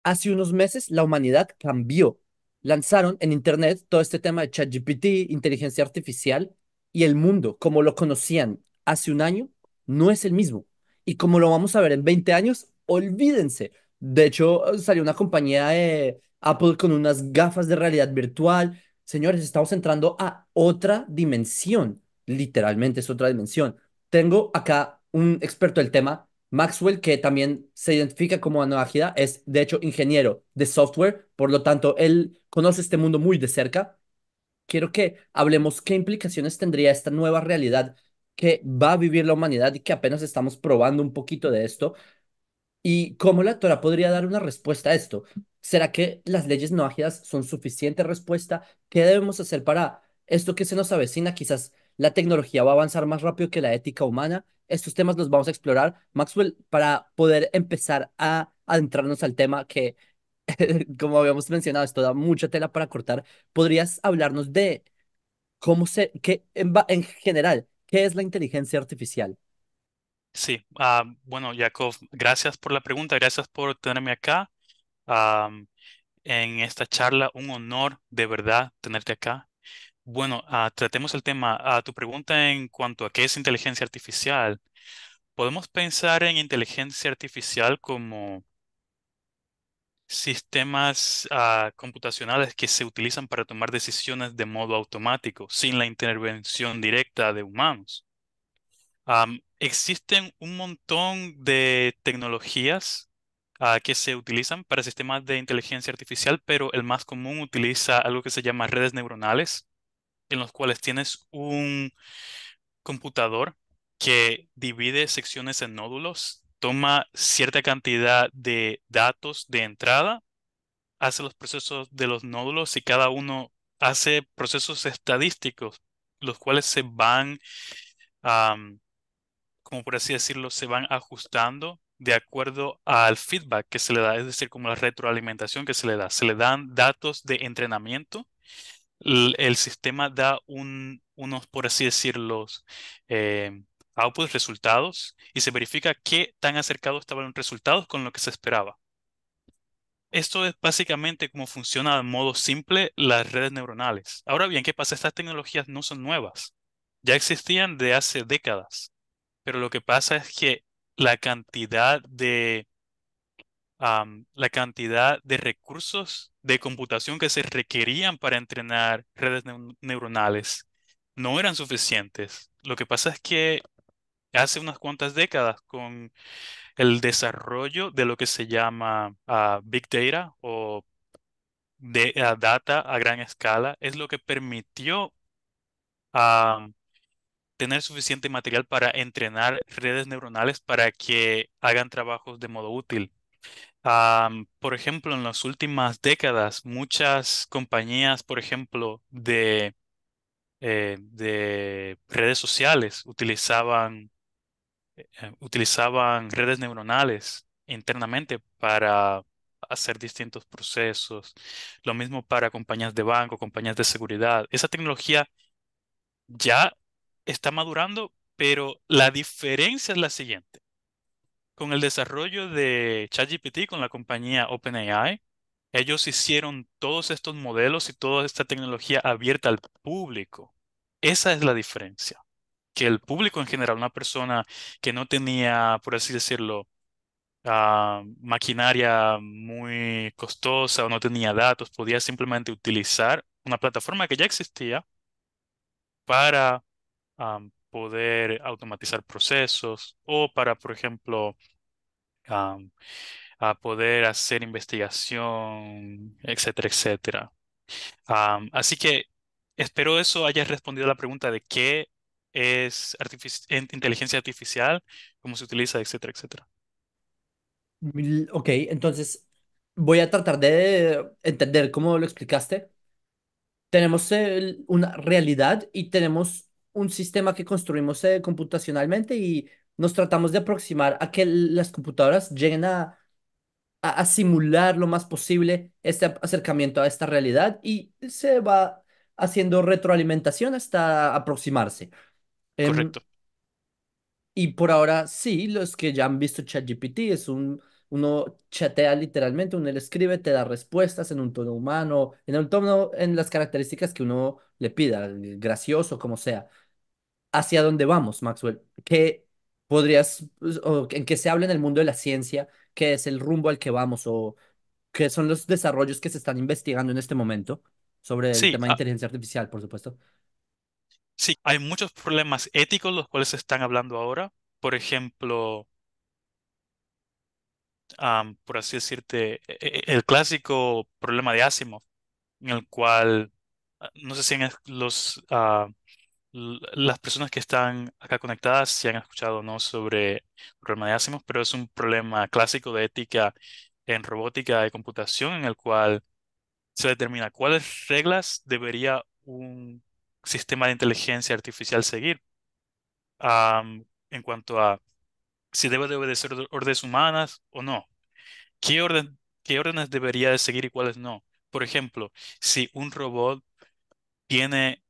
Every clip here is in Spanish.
Hace unos meses la humanidad cambió. Lanzaron en Internet todo este tema de ChatGPT, inteligencia artificial, y el mundo, como lo conocían hace un año, no es el mismo. Y como lo vamos a ver en 20 años, olvídense. De hecho, salió una compañía de Apple con unas gafas de realidad virtual. Señores, estamos entrando a otra dimensión. Literalmente es otra dimensión. Tengo acá un experto del tema, Maxwell, que también se identifica como Anuagida, es de hecho ingeniero de software, por lo tanto, él conoce este mundo muy de cerca. Quiero que hablemos qué implicaciones tendría esta nueva realidad que va a vivir la humanidad y que apenas estamos probando un poquito de esto. ¿Y cómo la Torah podría dar una respuesta a esto? ¿Será que las leyes no ágidas son suficiente respuesta? ¿Qué debemos hacer para esto que se nos avecina? Quizás la tecnología va a avanzar más rápido que la ética humana. Estos temas los vamos a explorar, Maxwell, para poder empezar a adentrarnos al tema que, como habíamos mencionado, esto da mucha tela para cortar. ¿Podrías hablarnos de qué, en general, qué es la inteligencia artificial? Sí, bueno, Jacob, gracias por la pregunta, gracias por tenerme acá am, en esta charla. Un honor de verdad tenerte acá. Bueno, tratemos el tema. Tu pregunta en cuanto a qué es inteligencia artificial. Podemos pensar en inteligencia artificial como sistemas computacionales que se utilizan para tomar decisiones de modo automático, sin la intervención directa de humanos. Existen un montón de tecnologías que se utilizan para sistemas de inteligencia artificial, pero el más común utiliza algo que se llama redes neuronales, en los cuales tienes un computador que divide secciones en nódulos, toma cierta cantidad de datos de entrada, hace los procesos de los nódulos y cada uno hace procesos estadísticos, los cuales se van como por así decirlo, se van ajustando de acuerdo al feedback que se le da, es decir, como la retroalimentación que se le da. Se le dan datos de entrenamiento, el sistema da unos, por así decirlo, eh, outputs, resultados, y se verifica qué tan acercado estaban los resultados con lo que se esperaba. Esto es básicamente cómo funciona de modo simple las redes neuronales. Ahora bien, ¿qué pasa? Estas tecnologías no son nuevas. Ya existían de hace décadas. Pero lo que pasa es que la cantidad de, la cantidad de recursos de computación que se requerían para entrenar redes neuronales no eran suficientes. Lo que pasa es que hace unas cuantas décadas, con el desarrollo de lo que se llama Big Data o de, data a gran escala, es lo que permitió tener suficiente material para entrenar redes neuronales para que hagan trabajos de modo útil. Por ejemplo, en las últimas décadas, muchas compañías, por ejemplo, de redes sociales utilizaban redes neuronales internamente para hacer distintos procesos. Lo mismo para compañías de banco, compañías de seguridad. Esa tecnología ya está madurando, pero la diferencia es la siguiente. Con el desarrollo de ChatGPT con la compañía OpenAI, ellos hicieron todos estos modelos y toda esta tecnología abierta al público. Esa es la diferencia. Que el público en general, una persona que no tenía, por así decirlo, maquinaria muy costosa o no tenía datos, podía simplemente utilizar una plataforma que ya existía para poder automatizar procesos o para, por ejemplo, am, a poder hacer investigación, etcétera, etcétera. Así que espero eso haya respondido a la pregunta de qué es inteligencia artificial, cómo se utiliza, etcétera, etcétera. Ok, entonces voy a tratar de entender cómo lo explicaste. Tenemos una realidad y tenemos un sistema que construimos computacionalmente y nos tratamos de aproximar a que las computadoras lleguen a simular lo más posible este acercamiento a esta realidad y se va haciendo retroalimentación hasta aproximarse. Em, Correcto. y por ahora sí, los que ya han visto ChatGPT es un Uno chatea literalmente, uno le escribe, te da respuestas en un tono humano, en un tono, en las características que uno le pida, gracioso, como sea. ¿Hacia dónde vamos, Maxwell? ¿Qué podrías, pues, o en qué se habla en el mundo de la ciencia? ¿Qué es el rumbo al que vamos? ¿O qué son los desarrollos que se están investigando en este momento sobre el Sí, tema de inteligencia artificial, por supuesto? sí, hay muchos problemas éticos los cuales se están hablando ahora. Por ejemplo, por así decirte, el clásico problema de Asimov, en el cual no sé si las personas que están acá conectadas si han escuchado o no sobre el problema de Asimov, pero es un problema clásico de ética en robótica y computación en el cual se determina cuáles reglas debería un sistema de inteligencia artificial seguir, en cuanto a si debe de obedecer órdenes humanas o no. ¿Qué órdenes debería de seguir y cuáles no? Por ejemplo, si un robot tiene,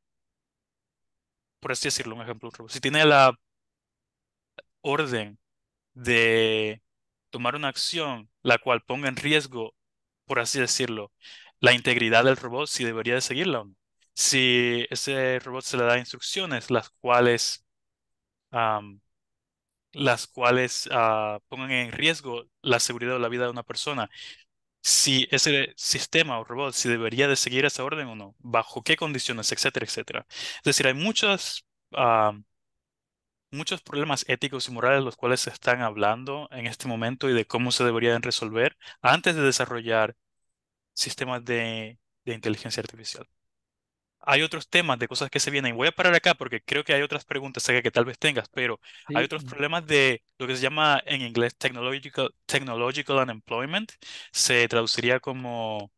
por así decirlo, un ejemplo, un robot, si tiene la orden de tomar una acción la cual ponga en riesgo, por así decirlo, la integridad del robot, si debería de seguirla o no. Si ese robot se le da instrucciones am, las cuales pongan en riesgo la seguridad o la vida de una persona, si ese sistema o robot, si debería de seguir esa orden o no, bajo qué condiciones, etcétera, etcétera. Es decir, hay muchos problemas éticos y morales los cuales se están hablando en este momento y de cómo se deberían resolver antes de desarrollar sistemas de inteligencia artificial. Hay otros temas de cosas que se vienen. Voy a parar acá porque creo que hay otras preguntas acá que tal vez tengas, pero hay Sí, otros problemas de lo que se llama en inglés technological unemployment. Se traduciría como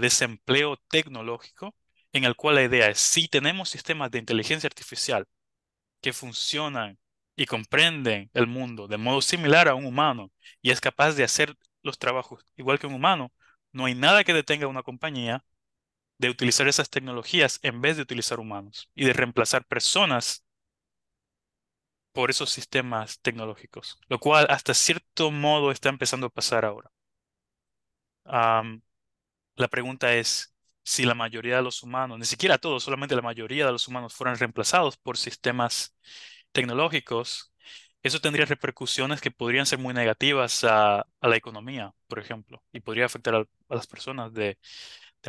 desempleo tecnológico, en el cual la idea es si tenemos sistemas de inteligencia artificial que funcionan y comprenden el mundo de modo similar a un humano y es capaz de hacer los trabajos igual que un humano, no hay nada que detenga a una compañía de utilizar esas tecnologías en vez de utilizar humanos y de reemplazar personas por esos sistemas tecnológicos, lo cual hasta cierto modo está empezando a pasar ahora. Am, la pregunta es si la mayoría de los humanos, ni siquiera todos, solamente la mayoría de los humanos fueran reemplazados por sistemas tecnológicos, eso tendría repercusiones que podrían ser muy negativas a la economía, por ejemplo, y podría afectar a las personas de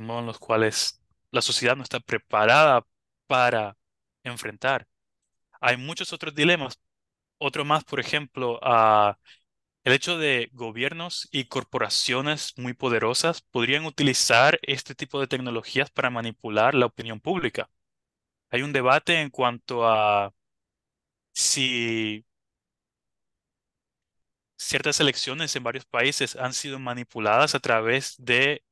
modo en los cuales la sociedad no está preparada para enfrentar. Hay muchos otros dilemas. Otro más, por ejemplo, el hecho de gobiernos y corporaciones muy poderosas podrían utilizar este tipo de tecnologías para manipular la opinión pública. Hay un debate en cuanto a si ciertas elecciones en varios países han sido manipuladas a través de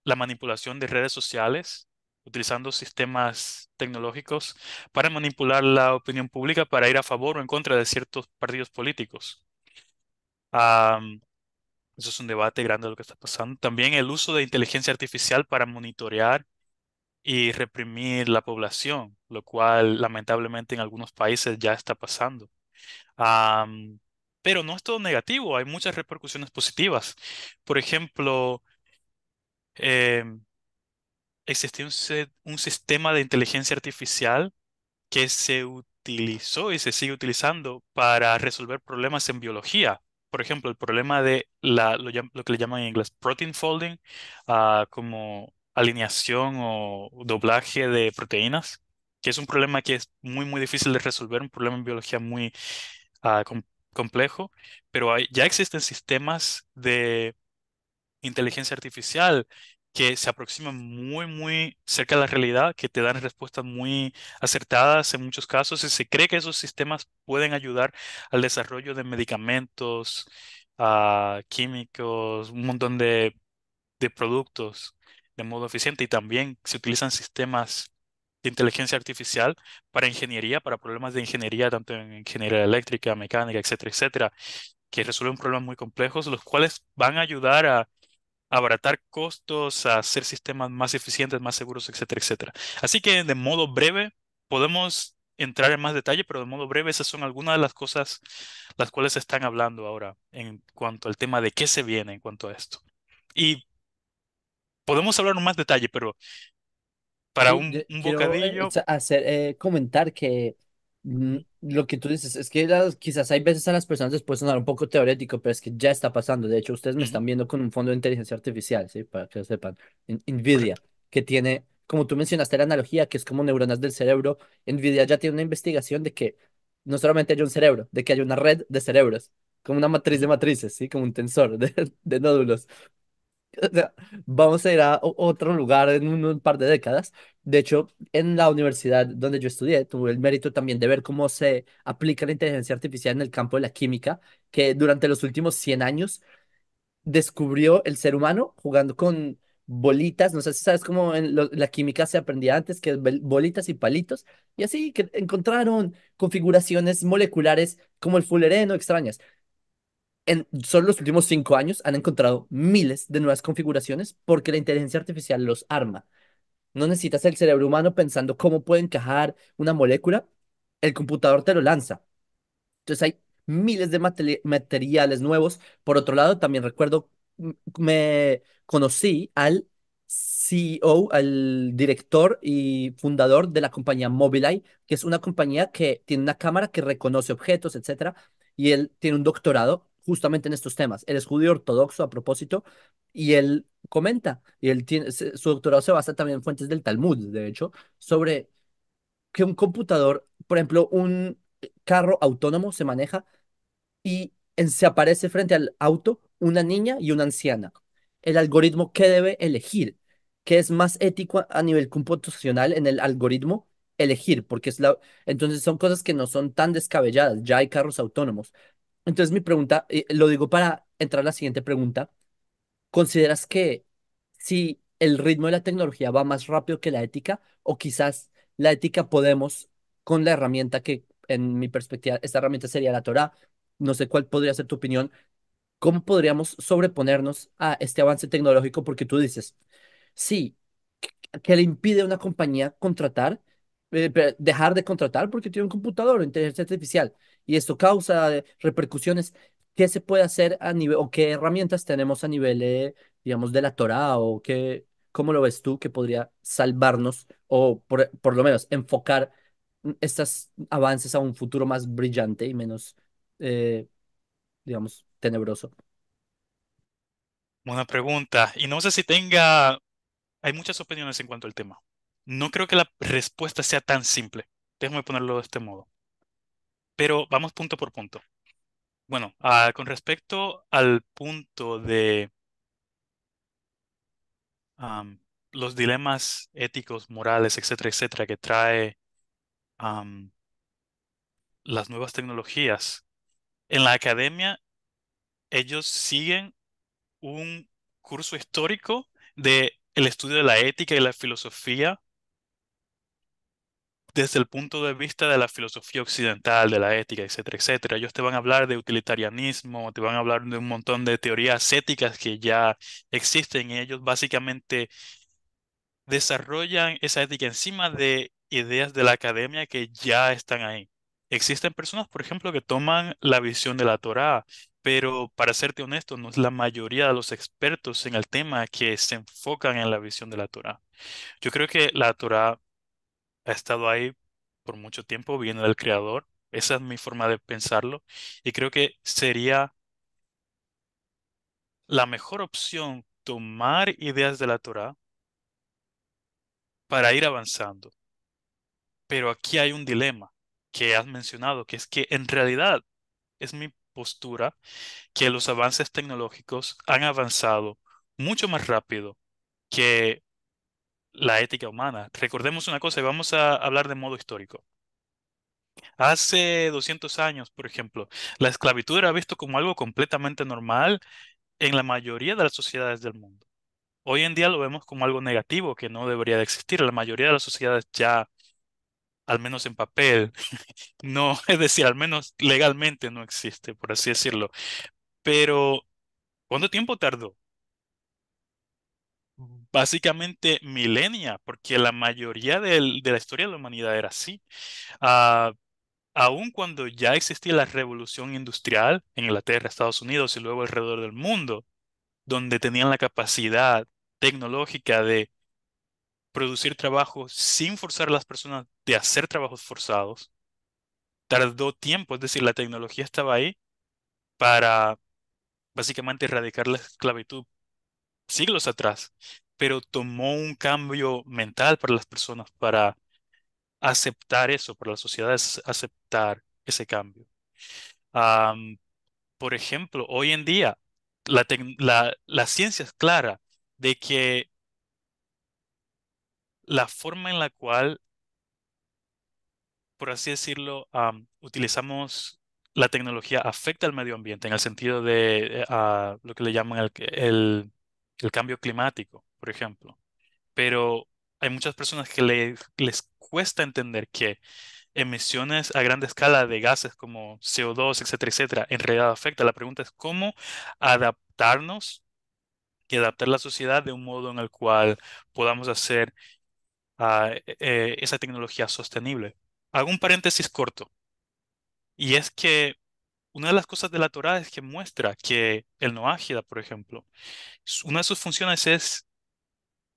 la manipulación de redes sociales, utilizando sistemas tecnológicos para manipular la opinión pública para ir a favor o en contra de ciertos partidos políticos. Am, Eso es un debate grande de lo que está pasando. También el uso de inteligencia artificial para monitorear y reprimir la población, lo cual lamentablemente en algunos países ya está pasando. Am, pero no es todo negativo, hay muchas repercusiones positivas. Por ejemplo, em, existía un sistema de inteligencia artificial que se utilizó y se sigue utilizando para resolver problemas en biología. Por ejemplo, el problema de lo que le llaman en inglés protein folding, como alineación o doblaje de proteínas, que es un problema que es muy, muy difícil de resolver, un problema en biología muy complejo, pero ya existen sistemas de inteligencia artificial que se aproximan muy, muy cerca de la realidad, que te dan respuestas muy acertadas en muchos casos, y se cree que esos sistemas pueden ayudar al desarrollo de medicamentos, químicos, un montón de productos de modo eficiente, y también se utilizan sistemas de inteligencia artificial para ingeniería, para problemas de ingeniería, tanto en ingeniería eléctrica, mecánica, etcétera, etcétera, que resuelven problemas muy complejos, los cuales van a ayudar a abaratar costos, a hacer sistemas más eficientes, más seguros, etcétera, etcétera. Así que de modo breve, podemos entrar en más detalle, pero de modo breve, esas son algunas de las cosas las cuales se están hablando ahora en cuanto al tema de qué se viene en cuanto a esto. Y podemos hablar en más detalle, pero para Sí, yo un quiero bocadillo. hacer comentar que Ujú, lo que tú dices es que quizás hay veces a las personas les puede sonar un poco teórico, pero es que ya está pasando. De hecho, ustedes me ujú, están viendo con un fondo de inteligencia artificial, ¿sí? Para que lo sepan. Nvidia, correcto. que tiene, como tú mencionaste, la analogía, que es como neuronas del cerebro. Nvidia ya tiene una investigación de que no solamente hay un cerebro, de que hay una red de cerebros, como una matriz de Ujú. matrices, ¿sí? Como un tensor de nódulos. O sea, vamos a ir a otro lugar en un par de décadas. De hecho, en la universidad donde yo estudié, tuve el mérito también de ver cómo se aplica la inteligencia artificial en el campo de la química, que durante los últimos 100 años descubrió el ser humano jugando con bolitas. No sé si sabes cómo en la química se aprendía antes, que es bolitas y palitos, y así que encontraron configuraciones moleculares como el fullereno extrañas. En solo los últimos 5 años han encontrado miles de nuevas configuraciones porque la inteligencia artificial los arma. No necesitas el cerebro humano pensando cómo puede encajar una molécula. El computador te lo lanza. Entonces hay miles de materiales nuevos. Por otro lado, también recuerdo, me conocí al CEO, al director y fundador de la compañía Mobileye, que es una compañía que tiene una cámara que reconoce objetos, etcétera, y él tiene un doctorado justamente en estos temas. Él es judío ortodoxo a propósito, y él comenta, y él tiene, su doctorado se basa también en fuentes del Talmud, de hecho, sobre que un computador, por ejemplo, un carro autónomo se maneja y se aparece frente al auto una niña y una anciana. El algoritmo, ¿qué debe elegir? ¿Qué es más ético a nivel computacional en el algoritmo? Elegir, porque es la... Entonces son cosas que no son tan descabelladas, ya hay carros autónomos. Entonces mi pregunta, lo digo para entrar a la siguiente pregunta. ¿Consideras que si el ritmo de la tecnología va más rápido que la ética, o quizás la ética podemos, con la herramienta que, en mi perspectiva, esta herramienta sería la Torá, no sé cuál podría ser tu opinión, cómo podríamos sobreponernos a este avance tecnológico? Porque tú dices, sí, que le impide a una compañía contratar, dejar de contratar porque tiene un computador o inteligencia artificial, y esto causa repercusiones. ¿Qué se puede hacer a nivel, o qué herramientas tenemos a nivel, digamos, de la Torá, o qué, cómo lo ves tú que podría salvarnos, o por lo menos enfocar estos avances a un futuro más brillante y menos, eh, digamos, tenebroso? Buena pregunta. Y no sé si tenga, hay muchas opiniones en cuanto al tema. No creo que la respuesta sea tan simple. Déjame ponerlo de este modo. Pero vamos punto por punto. Bueno, con respecto al punto de am, los dilemas éticos, morales, etcétera, etcétera, que trae am, las nuevas tecnologías, en la academia ellos siguen un curso histórico de el estudio de la ética y la filosofía desde el punto de vista de la filosofía occidental, de la ética, etcétera, etcétera. Ellos te van a hablar de utilitarianismo, te van a hablar de un montón de teorías éticas que ya existen y ellos básicamente desarrollan esa ética encima de ideas de la academia que ya están ahí. Existen personas, por ejemplo, que toman la visión de la Torá, pero para serte honesto, no es la mayoría de los expertos en el tema que se enfocan en la visión de la Torá. Yo creo que la Torá ha estado ahí por mucho tiempo, viene del Creador. Esa es mi forma de pensarlo. Y creo que sería la mejor opción tomar ideas de la Torá para ir avanzando. Pero aquí hay un dilema que has mencionado, que es que en realidad es mi postura que los avances tecnológicos han avanzado mucho más rápido que la ética humana. Recordemos una cosa y vamos a hablar de modo histórico. Hace 200 años, por ejemplo, la esclavitud era visto como algo completamente normal en la mayoría de las sociedades del mundo. Hoy en día lo vemos como algo negativo que no debería de existir. La mayoría de las sociedades ya, al menos en papel, no, es decir, al menos legalmente no existe, por así decirlo. Pero, ¿cuánto tiempo tardó? básicamente milenia, porque la mayoría de la historia de la humanidad era así. Ah, Aun cuando ya existía la revolución industrial en Inglaterra, Estados Unidos y luego alrededor del mundo, donde tenían la capacidad tecnológica de producir trabajo sin forzar a las personas de hacer trabajos forzados, tardó tiempo, es decir, la tecnología estaba ahí para básicamente erradicar la esclavitud siglos atrás, pero tomó un cambio mental para las personas para aceptar eso, para las sociedades aceptar ese cambio. Am, por ejemplo, hoy en día la ciencia es clara de que la forma en la cual, por así decirlo, utilizamos la tecnología afecta al medio ambiente en el sentido de lo que le llaman el cambio climático, por ejemplo. Pero hay muchas personas que les cuesta entender que emisiones a gran escala de gases como CO2, etcétera, etcétera, en realidad afecta. La pregunta es cómo adaptarnos y adaptar la sociedad de un modo en el cual podamos hacer esa tecnología sostenible. Hago un paréntesis corto, y es que una de las cosas de la Torá es que muestra que el Noágida, por ejemplo, una de sus funciones es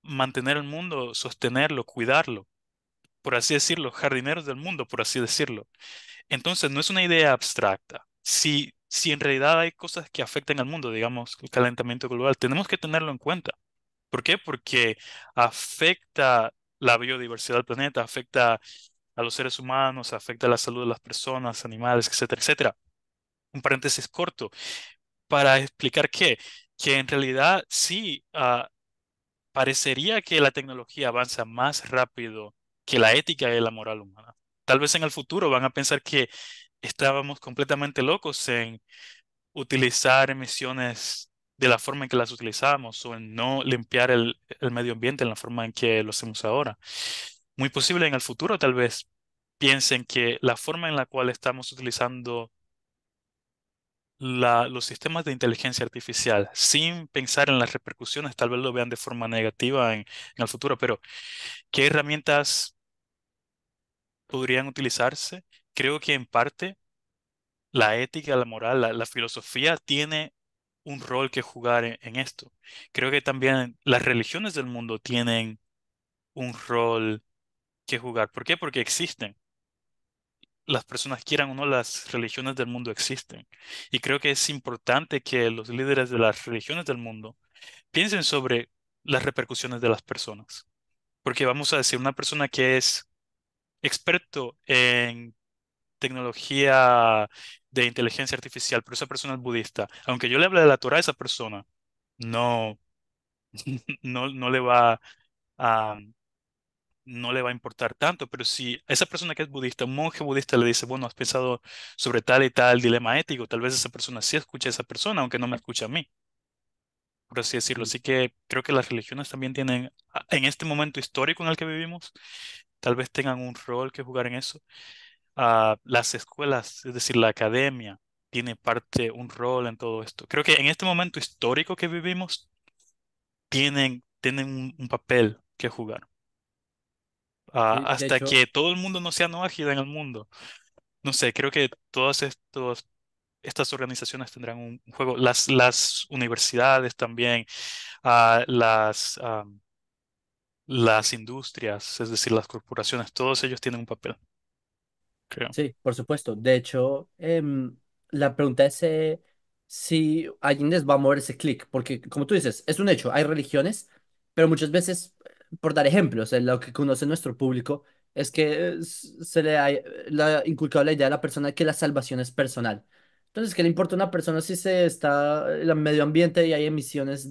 mantener el mundo, sostenerlo, cuidarlo, por así decirlo, jardineros del mundo, por así decirlo. Entonces, no es una idea abstracta. Si en realidad hay cosas que afectan al mundo, digamos, el calentamiento global, tenemos que tenerlo en cuenta. ¿Por qué? Porque afecta la biodiversidad del planeta, afecta a los seres humanos, afecta la salud de las personas, animales, etcétera, etcétera. Un paréntesis corto para explicar que en realidad sí, parecería que la tecnología avanza más rápido que la ética y la moral humana. Tal vez en el futuro van a pensar que estábamos completamente locos en utilizar emisiones de la forma en que las utilizamos o en no limpiar el medio ambiente en la forma en que lo hacemos ahora. Muy posible en el futuro tal vez piensen que la forma en la cual estamos utilizando los sistemas de inteligencia artificial sin pensar en las repercusiones, tal vez lo vean de forma negativa en el futuro, pero ¿qué herramientas podrían utilizarse? Creo que en parte la ética, la moral, la filosofía tiene un rol que jugar en esto. Creo que también las religiones del mundo tienen un rol que jugar. ¿Por qué? Porque existen. Las personas quieran o no, las religiones del mundo existen. Y creo que es importante que los líderes de las religiones del mundo piensen sobre las repercusiones de las personas. Porque vamos a decir, una persona que es experto en tecnología de inteligencia artificial, pero esa persona es budista, aunque yo le hable de la Torah a esa persona, no, no le va a, no le va a importar tanto, pero si esa persona que es budista, un monje budista le dice, bueno, has pensado sobre tal y tal dilema ético, tal vez esa persona sí escucha a esa persona, aunque no me escuche a mí, por así decirlo. Sí, Así que creo que las religiones también tienen, en este momento histórico en el que vivimos, tal vez tengan un rol que jugar en eso. Las escuelas, es decir, la academia, tiene parte, un rol en todo esto. Creo que en este momento histórico que vivimos, tienen un papel que jugar. sí, de Hasta hecho, que todo el mundo no sea no ágil en el mundo. No sé, creo que estas organizaciones tendrán un juego. Las universidades también, ah, las, ah, las industrias, es decir, las corporaciones, todos ellos tienen un papel, creo. sí, por supuesto. De hecho, la pregunta es si alguien les va a mover ese clic, porque como tú dices, es un hecho, hay religiones, pero muchas veces, por dar ejemplos, lo que conoce nuestro público es que se le ha inculcado la idea a la persona de que la salvación es personal. Entonces, ¿qué le importa a una persona si se está en el medio ambiente y hay emisiones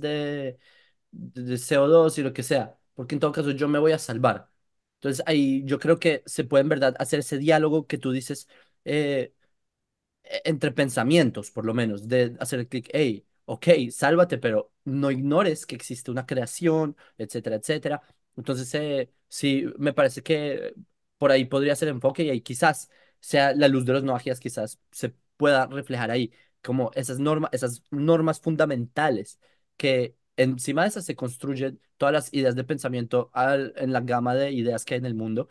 de CO2 y lo que sea? Porque en todo caso yo me voy a salvar. Entonces ahí yo creo que se puede en verdad hacer ese diálogo que tú dices eh, entre pensamientos, por lo menos, de hacer el clic, hey, ok, sálvate, pero no ignores que existe una creación, etcétera, etcétera. Entonces sí, me parece que por ahí podría ser el enfoque y ahí quizás sea la luz de los noajias, quizás se pueda reflejar ahí como esas normas fundamentales encima de esas se construyen todas las ideas de pensamiento en la gama de ideas que hay en el mundo.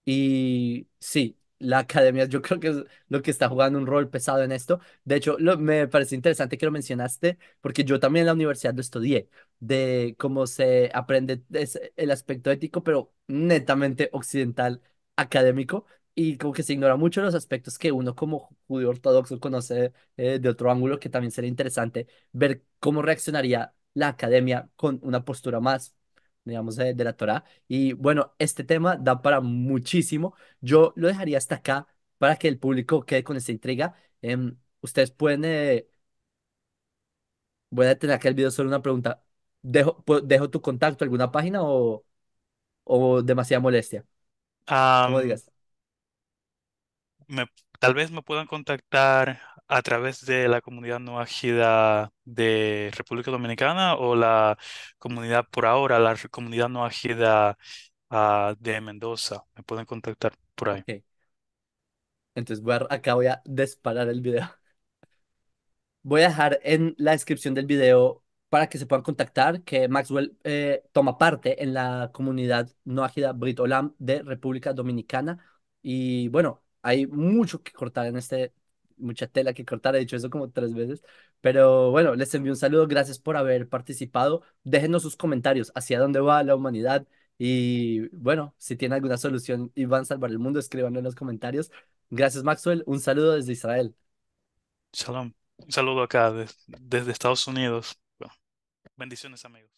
Y sí, la academia yo creo que es lo que está jugando un rol pesado en esto. De hecho, me parece interesante que lo mencionaste porque yo también en la universidad lo estudié, de cómo se aprende el aspecto ético, pero netamente occidental académico. Y como que se ignora mucho los aspectos que uno como judío ortodoxo conoce de otro ángulo, que también sería interesante ver cómo reaccionaría la academia con una postura más, digamos, de la Torá. Y bueno, este tema da para muchísimo. Yo lo dejaría hasta acá para que el público quede con esta intriga. Ustedes pueden, voy a detener acá el video solo una pregunta. ¿Dejo tu contacto, alguna página o demasiada molestia? ¿Cómo Am, digas? me- Tal vez me puedan contactar a través de la comunidad no ágida de República Dominicana o la comunidad por ahora, la comunidad no ágida de Mendoza. Me pueden contactar por ahí. Ok, entonces acá voy a disparar el video. Voy a dejar en la descripción del video para que se puedan contactar que Maxwell toma parte en la comunidad no ágida Brit Olam de República Dominicana. Y bueno, hay mucho que cortar en mucha tela que cortar, he dicho eso como 3 veces. Pero bueno, les envío un saludo, gracias por haber participado. Déjenos sus comentarios hacia dónde va la humanidad. Y bueno, si tienen alguna solución y van a salvar el mundo, escríbanlo en los comentarios. Gracias, Maxwell. Un saludo desde Israel. Shalom. Un saludo acá desde Estados Unidos. Bueno, bendiciones, amigos.